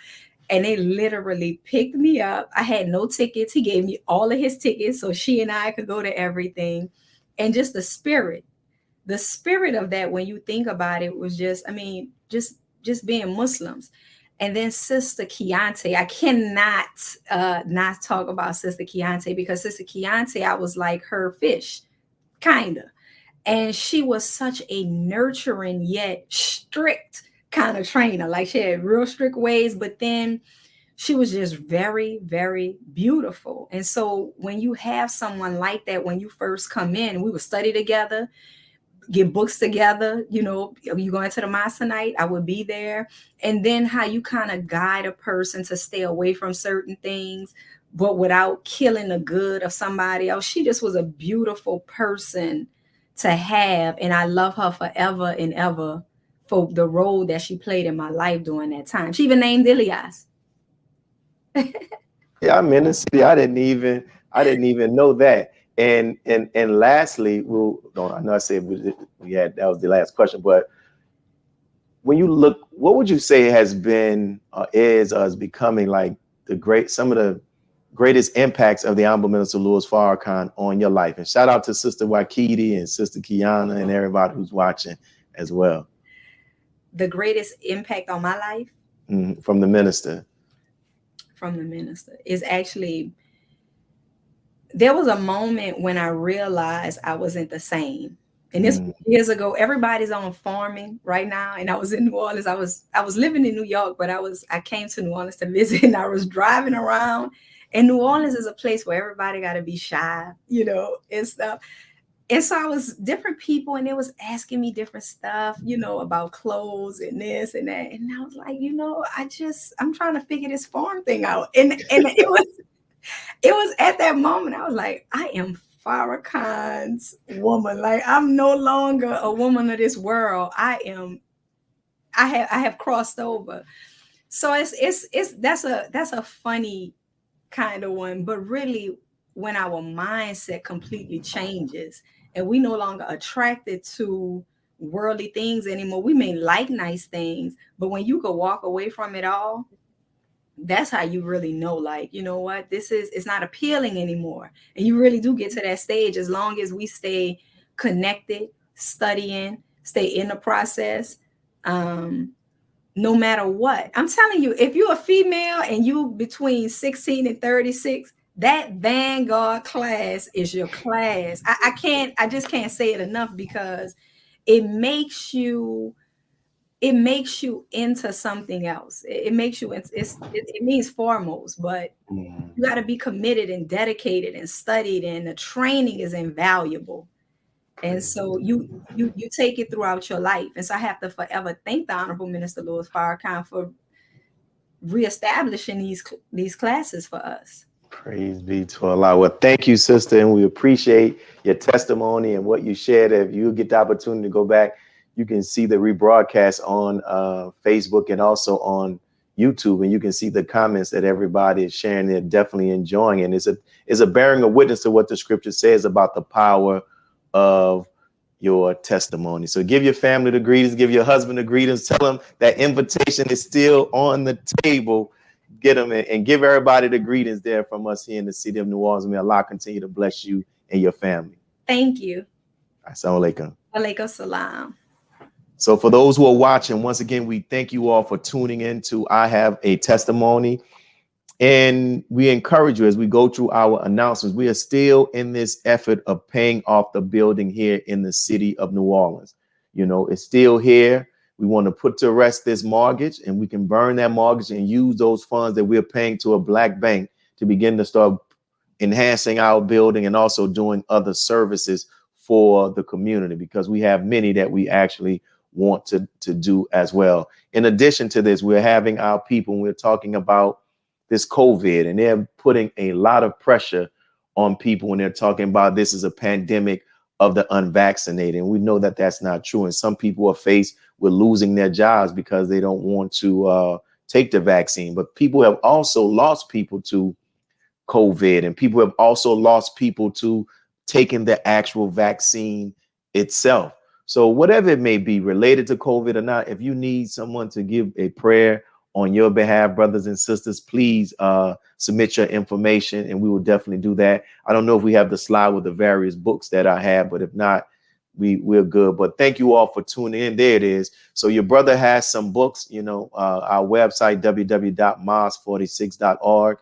And they literally picked me up. I had no tickets. He gave me all of his tickets so she and I could go to everything. And just the spirit of that, when you think about it, was just being Muslims. And then Sister Keontae, I cannot not talk about Sister Keontae, because Sister Keontae, I was like her fish, kind of. And she was such a nurturing yet strict kind of trainer. Like, she had real strict ways, but then she was just very, very beautiful. And so when you have someone like that, when you first come in, we would study together, get books together, you going to the mosque tonight, I would be there. And then how you kind of guide a person to stay away from certain things, but without killing the good of somebody else. She just was a beautiful person to have. And I love her forever and ever for the role that she played in my life during that time. She even named Ilyas. Yeah, I didn't even know that. And lastly, I know I said we had, that was the last question, but when you look, what would you say has been is becoming like some of the greatest impacts of the Honorable Minister Louis Farrakhan on your life? And shout out to Sister Wakiti and Sister Kiana and everybody who's watching as well. The greatest impact on my life? From the minister. From the minister is actually, there was a moment when I realized I wasn't the same. And this was years ago. Everybody's on farming right now. And I was in New Orleans. I was living in New York, but I came to New Orleans to visit, and I was driving around. And New Orleans is a place where everybody got to be shy, you know, and stuff. And so I was different people, and they was asking me different stuff, you know, about clothes and this and that. And I was like, you know, I'm trying to figure this farm thing out. And it was at that moment I was like, I am Farrakhan's woman. Like, I'm no longer a woman of this world. I have crossed over. So that's a funny kind of one, but really when our mindset completely changes and we no longer attracted to worldly things anymore. We may like nice things, but when you could walk away from it all, that's how you really know, like, you know what, it's not appealing anymore. And you really do get to that stage as long as we stay connected, studying, stay in the process, no matter what. I'm telling you, if you're a female and you between 16 and 36, that Vanguard class is your class. I just can't say it enough, because it makes you into something else. It makes you, it means foremost, but you got to be committed and dedicated and studied, and the training is invaluable. And so you take it throughout your life. And so I have to forever thank the Honorable Minister Louis Farrakhan for reestablishing these classes for us. Praise be to Allah. Well, thank you, sister, and we appreciate your testimony and what you shared. If you get the opportunity to go back, you can see the rebroadcast on Facebook and also on YouTube, and you can see the comments that everybody is sharing. They're definitely enjoying, and it's a bearing of witness to what the scripture says about the power of your testimony. So give your family the greetings, give your husband the greetings, tell them that invitation is still on the table. Get them and give everybody the greetings there from us here in the city of New Orleans. May Allah continue to bless you and your family. Thank you. Assalamu alaikum. Alaikum salam. So for those who are watching, once again, we thank you all for tuning in to I Have a Testimony. And we encourage you as we go through our announcements. We are still in this effort of paying off the building here in the city of New Orleans. You know, it's still here. We want to put to rest this mortgage, and we can burn that mortgage and use those funds that we're paying to a black bank to begin to start enhancing our building and also doing other services for the community, because we have many that we actually want to do as well. In addition to this, we're having our people, we're talking about this COVID, and they're putting a lot of pressure on people when they're talking about this is a pandemic of the unvaccinated. And we know that that's not true. And some people are faced with losing their jobs because they don't want to take the vaccine. But people have also lost people to COVID, and people have also lost people to taking the actual vaccine itself. So whatever it may be related to COVID or not, if you need someone to give a prayer on your behalf, brothers and sisters, please submit your information and we will definitely do that. I don't know if we have the slide with the various books that I have, but if not, we're good. But thank you all for tuning in. There it is. So your brother has some books, you know, our website, www.mos46.org.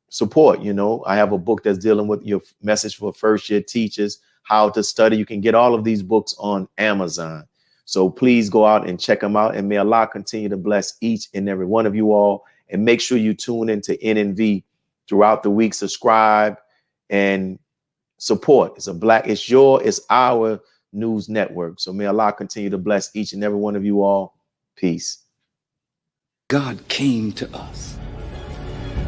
Support, you know, I have a book that's dealing with your message for first year teachers, how to study. You can get all of these books on Amazon. So please go out and check them out, and may Allah continue to bless each and every one of you all. And make sure you tune into NNV throughout the week. Subscribe and support. It's our news network. So may Allah continue to bless each and every one of you all. Peace. God came to us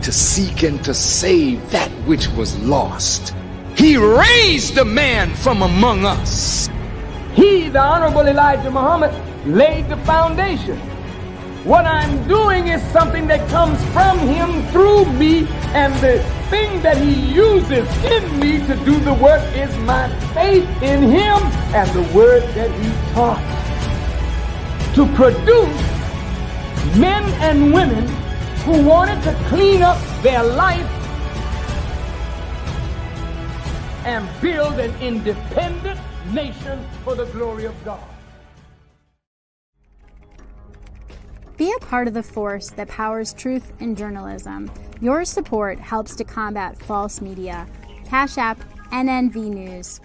to seek and to save that which was lost. He raised a man from among us. He, the Honorable Elijah Muhammad, laid the foundation. What I'm doing is something that comes from him through me, and the thing that he uses in me to do the work is my faith in him and the word that he taught. To produce men and women who wanted to clean up their life and build an independent nation for the glory of God. Be a part of the force that powers truth in journalism. Your support helps to combat false media. Cash App NNV News.